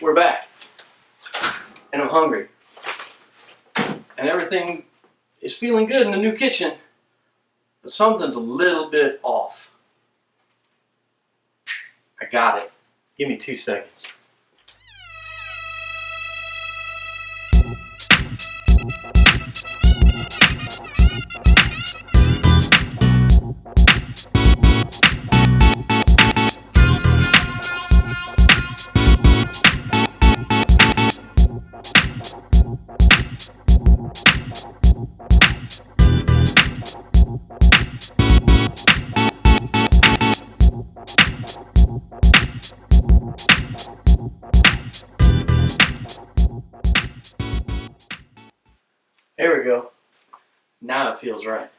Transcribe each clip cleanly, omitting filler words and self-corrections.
We're back, and I'm hungry, and everything is feeling good in the new kitchen, but something's a little bit off. I got it. Give me 2 seconds. There we go. Now it feels right.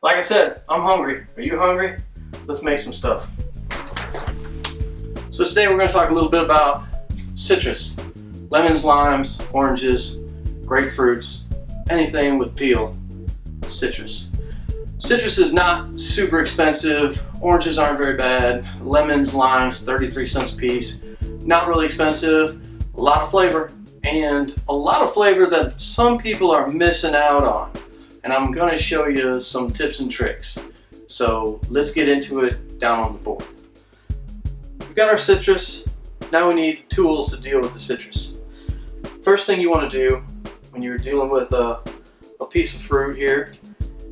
Like I said, I'm hungry. Are you hungry? Let's make some stuff. So today we're going to talk a little bit about citrus. Lemons, limes, oranges, grapefruits, anything with peel. Citrus. Citrus is not super expensive. Oranges aren't very bad. Lemons, limes, 33 cents a piece. Not really expensive. A lot of flavor. And a lot of flavor that some people are missing out on. And I'm going to show you some tips and tricks. So let's get into it down on the board. We've got our citrus. Now we need tools to deal with the citrus. First thing you want to do when you're dealing with a piece of fruit here,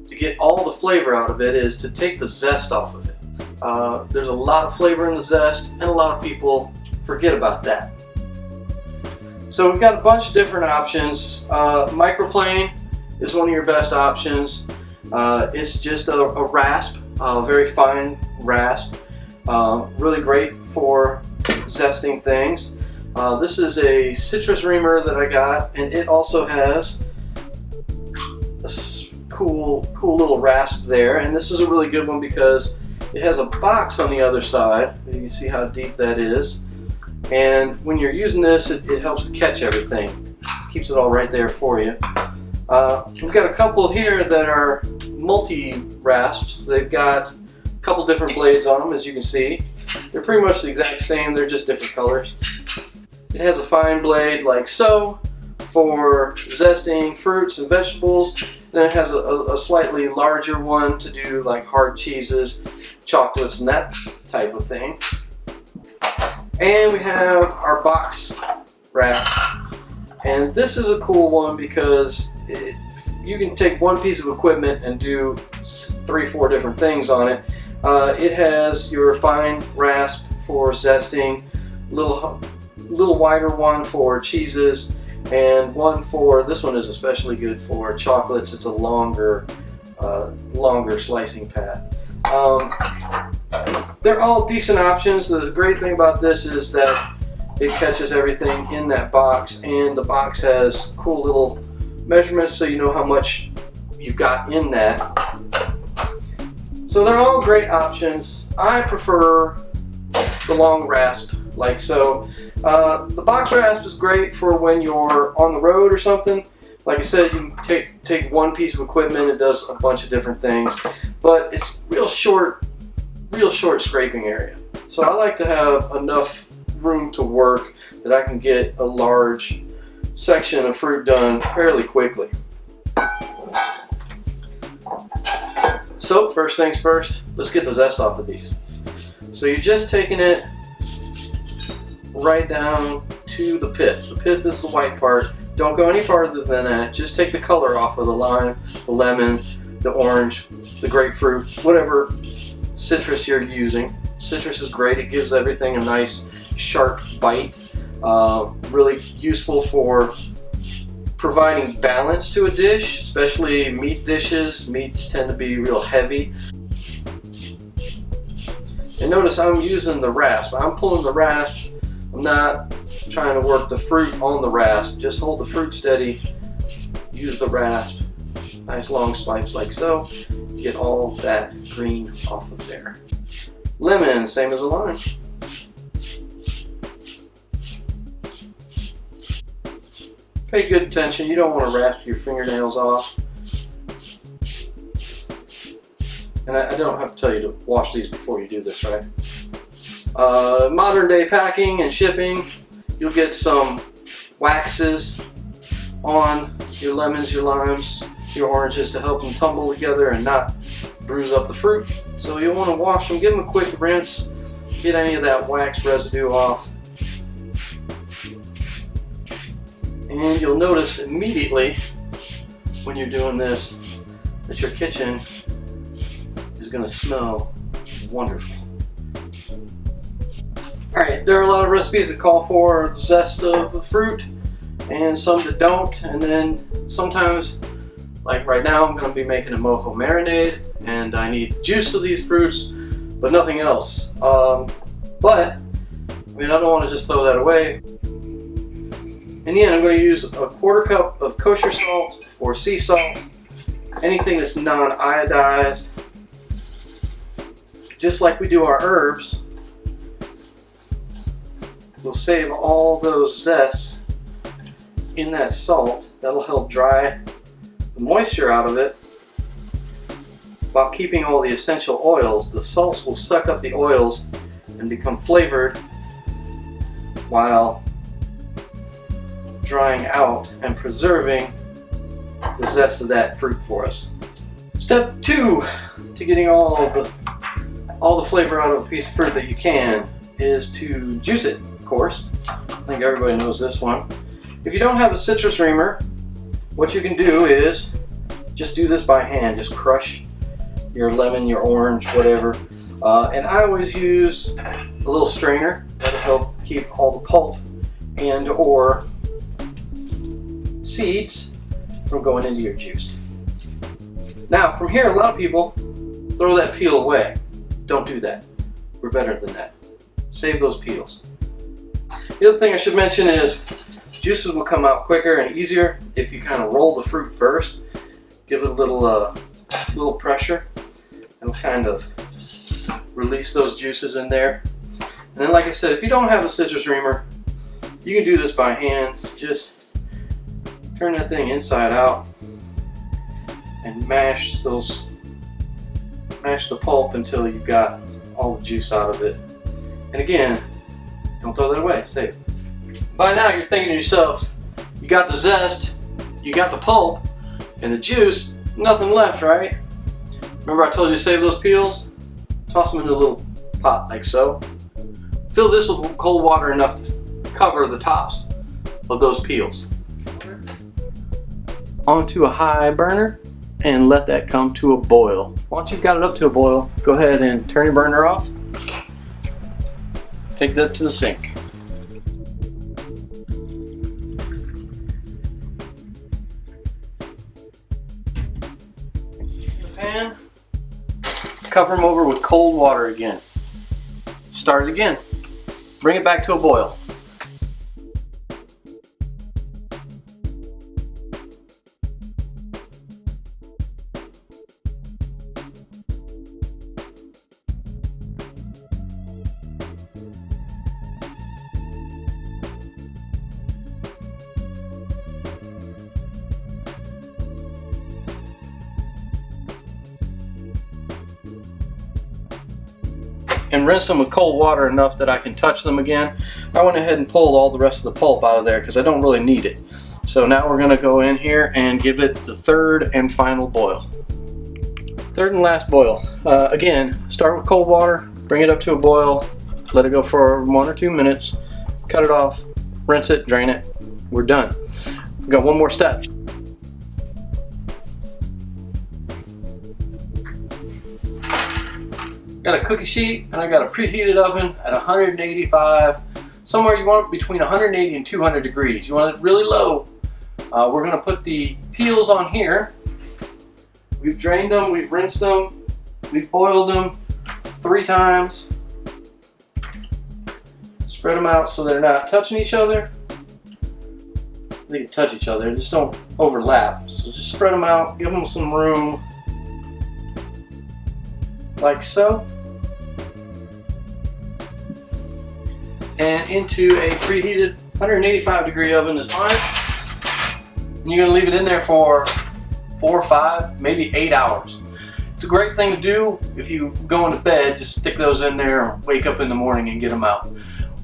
to get all the flavor out of it, is to take the zest off of it. There's a lot of flavor in the zest, and a lot of people forget about that. So we've got a bunch of different options. Microplane is one of your best options. It's just a rasp, a very fine rasp. Really great for zesting things. This is a citrus reamer that I got, and it also has a cool little rasp there. And this is a really good one because it has a box on the other side. You can see how deep that is. And when you're using this, it helps to catch everything. Keeps it all right there for you. We've got a couple here that are multi-rasps. They've got a couple different blades on them, as you can see. They're pretty much the exact same, they're just different colors. It has a fine blade like so for zesting fruits and vegetables. Then it has a slightly larger one to do like hard cheeses, chocolates, and that type of thing. And we have our box rasp. And this is a cool one because you can take one piece of equipment and do 3-4 different things on it. It has your fine rasp for zesting, little wider one for cheeses, and one for, this one is especially good for chocolates. It's a longer slicing pad. They're all decent options. The great thing about this is that it catches everything in that box, and the box has cool little measurements so you know how much you've got in that. So they're all great options. I prefer the long rasp, like so. The box rasp is great for when you're on the road or something. Like I said, you can take one piece of equipment, it does a bunch of different things, but it's real short scraping area. So I like to have enough room to work that I can get a large section of fruit done fairly quickly. So first things first, let's get the zest off of these. So you're just taking it right down to the pith. The pith is the white part. Don't go any farther than that. Just take the color off of the lime, the lemon, the orange, the grapefruit, whatever citrus you're using. Citrus is great. It gives everything a nice sharp bite. Really useful for providing balance to a dish, especially meat dishes. Meats tend to be real heavy. And notice I'm using the rasp. I'm pulling the rasp. I'm not trying to work the fruit on the rasp. Just hold the fruit steady. Use the rasp. Nice long swipes like so. Get all that green off of there. Lemon, same as a lime. Pay good attention. You don't want to rasp your fingernails off. And I don't have to tell you to wash these before you do this, right? Modern day packing and shipping, you'll get some waxes on your lemons, your limes, your oranges to help them tumble together and not bruise up the fruit. So you'll want to wash them, give them a quick rinse, get any of that wax residue off. And you'll notice immediately when you're doing this that your kitchen is going to smell wonderful. Alright, there are a lot of recipes that call for the zest of the fruit and some that don't, and then sometimes, like right now, I'm going to be making a mojo marinade and I need the juice of these fruits but nothing else. But I mean, I don't want to just throw that away. In the end, I'm going to use a 1/4 cup of kosher salt or sea salt, anything that's non-iodized. Just like we do our herbs, we'll save all those zests in that salt. That'll help dry the moisture out of it while keeping all the essential oils. The salts will suck up the oils and become flavored while drying out and preserving the zest of that fruit for us. Step 2 to getting all the flavor out of a piece of fruit that you can is to juice it, of course. I think everybody knows this one. If you don't have a citrus reamer, what you can do is just do this by hand. Just crush your lemon, your orange, whatever. And I always use a little strainer that'll help keep all the pulp and or seeds from going into your juice. Now, from here, a lot of people throw that peel away. Don't do that. We're better than that. Save those peels. The other thing I should mention is juices will come out quicker and easier if you kind of roll the fruit first. Give it a little pressure. It'll kind of release those juices in there. And then, like I said, if you don't have a citrus reamer, you can do this by hand. Just turn that thing inside out and mash the pulp until you've got all the juice out of it. And again, don't throw that away, save it. By now you're thinking to yourself, you got the zest, you got the pulp, and the juice, nothing left, right? Remember I told you to save those peels? Toss them into a little pot like so. Fill this with cold water enough to cover the tops of those peels. Onto a high burner and let that come to a boil. Once you've got it up to a boil, go ahead and turn your burner off. Take that to the sink. The pan, cover them over with cold water again. Start it again. Bring it back to a boil. And rinse them with cold water enough that I can touch them again. I went ahead and pulled all the rest of the pulp out of there because I don't really need it. So now we're going to go in here and give it the third and final boil. Third and last boil. Again, start with cold water, bring it up to a boil, let it go for 1 or 2 minutes, cut it off, rinse it, drain it. We're done. We've got one more step. Got a cookie sheet and I got a preheated oven at 185, somewhere you want between 180 and 200 degrees. You want it really low. We're going to put the peels on here. We've drained them, we've rinsed them, we've boiled them 3 times. Spread them out so they're not touching each other. They can touch each other, just don't overlap. So just spread them out, give them some room, like so. And into a preheated 185 degree oven is fine. And you're gonna leave it in there for 4 or 5, maybe 8 hours. It's a great thing to do if you go into bed, just stick those in there and wake up in the morning and get them out.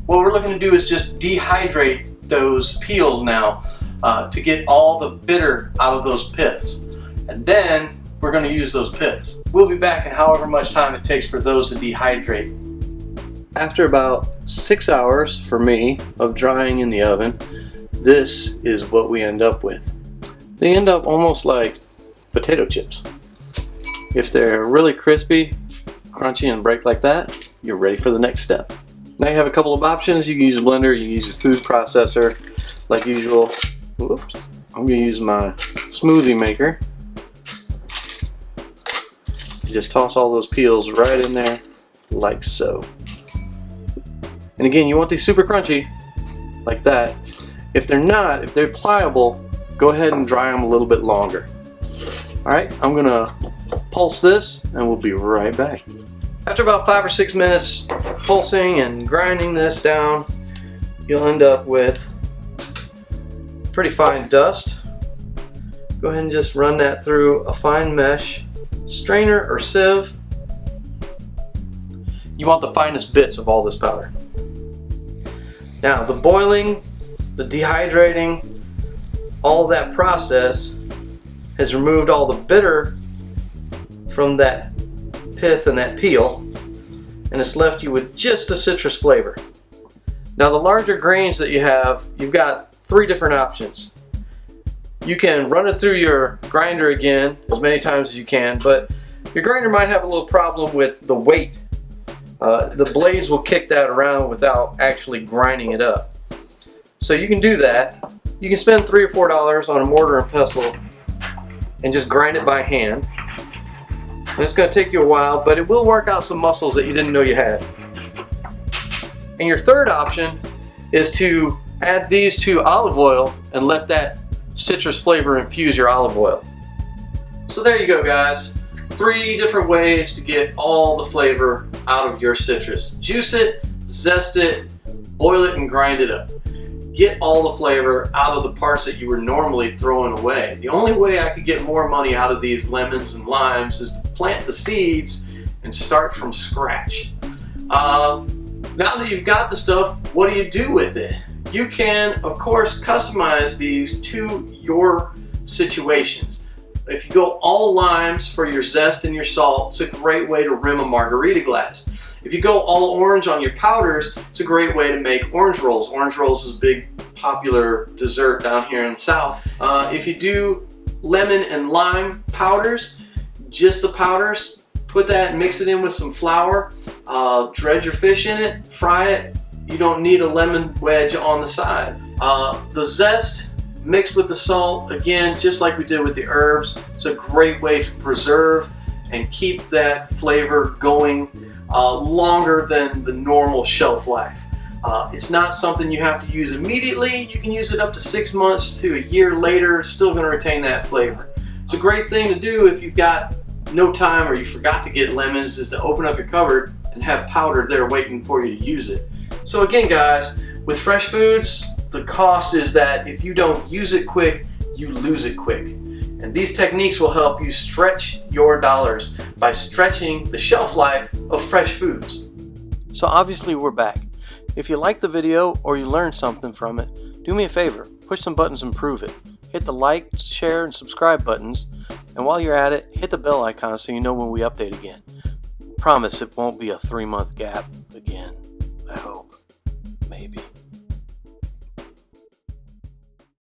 What we're looking to do is just dehydrate those peels now to get all the bitter out of those piths. And then we're going to use those piths. We'll be back in however much time it takes for those to dehydrate. After about 6 hours for me of drying in the oven, this is what we end up with. They end up almost like potato chips. If they're really crispy, crunchy, and break like that, you're ready for the next step. Now you have a couple of options. You can use a blender, you can use a food processor like usual. Whoops. I'm going to use my smoothie maker. Just toss all those peels right in there like so. And again, you want these super crunchy like that. If they're not, if they're pliable, go ahead and dry them a little bit longer. Alright, I'm going to pulse this and we'll be right back. After about 5 or 6 minutes pulsing and grinding this down, you'll end up with pretty fine dust. Go ahead and just run that through a fine mesh strainer or sieve. You want the finest bits of all this powder. Now the boiling, the dehydrating, all that process has removed all the bitter from that pith and that peel, and it's left you with just the citrus flavor. Now the larger grains that you have, you've got 3 different options. You can run it through your grinder again as many times as you can, but your grinder might have a little problem with the weight. The blades will kick that around without actually grinding it up. So you can do that. You can spend $3 or $4 on a mortar and pestle and just grind it by hand. And it's going to take you a while, but it will work out some muscles that you didn't know you had. And your third option is to add these to olive oil and let that citrus flavor infuse your olive oil. So there you go, guys. 3 different ways to get all the flavor out of your citrus. Juice it, zest it, boil it, and grind it up. Get all the flavor out of the parts that you were normally throwing away. The only way I could get more money out of these lemons and limes is to plant the seeds and start from scratch. Now that you've got the stuff, what do you do with it? You can, of course, customize these to your situations. If you go all limes for your zest and your salt, it's a great way to rim a margarita glass. If you go all orange on your powders, it's a great way to make orange rolls. Orange rolls is a big popular dessert down here in the South. If you do lemon and lime powders, just the powders, put that, mix it in with some flour, dredge your fish in it, fry it. You don't need a lemon wedge on the side. The zest mixed with the salt, again, just like we did with the herbs, it's a great way to preserve and keep that flavor going longer than the normal shelf life. It's not something you have to use immediately. You can use it up to 6 months to a year later. It's still going to retain that flavor. It's a great thing to do if you've got no time or you forgot to get lemons, is to open up your cupboard and have powder there waiting for you to use it. So again, guys, with fresh foods, the cost is that if you don't use it quick, you lose it quick. And these techniques will help you stretch your dollars by stretching the shelf life of fresh foods. So obviously we're back. If you liked the video or you learned something from it, do me a favor, push some buttons and prove it. Hit the like, share, and subscribe buttons, and while you're at it, hit the bell icon so you know when we update again. Promise it won't be a 3-month gap again.